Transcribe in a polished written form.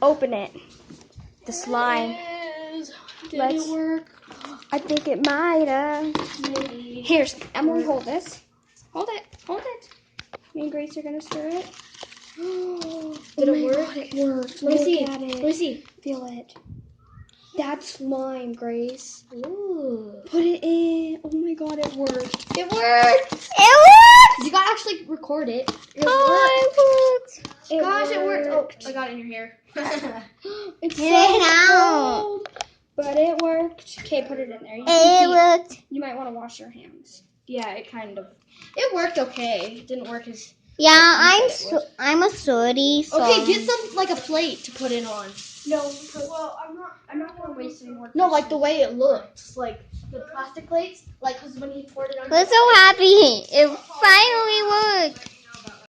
open it. The slime. Did it work? I think it might have. Maybe. Here, Emily, hold this. Hold it. Hold it. Me and Grace are gonna stir it. Did it work? God, it worked. Let me Look see. at it. Let me see. Feel it. That's slime, Grace. Ooh. Put it in. Oh my God, it worked. It worked. It worked. You gotta actually record it. It It worked. Gosh, it worked. Oh, I got it in your hair. It's Get it out. cold, but it worked. Okay, put it in there. It worked. You might want to wash your hands. Yeah, it kind of. It worked okay. It didn't work as. Yeah, I'm a sorry. So. Okay, get some like a plate to put it on. No, well, I'm not gonna waste any more. No, like the way it looks, like the plastic plates, like because when he poured it on. We're so happy. It finally worked.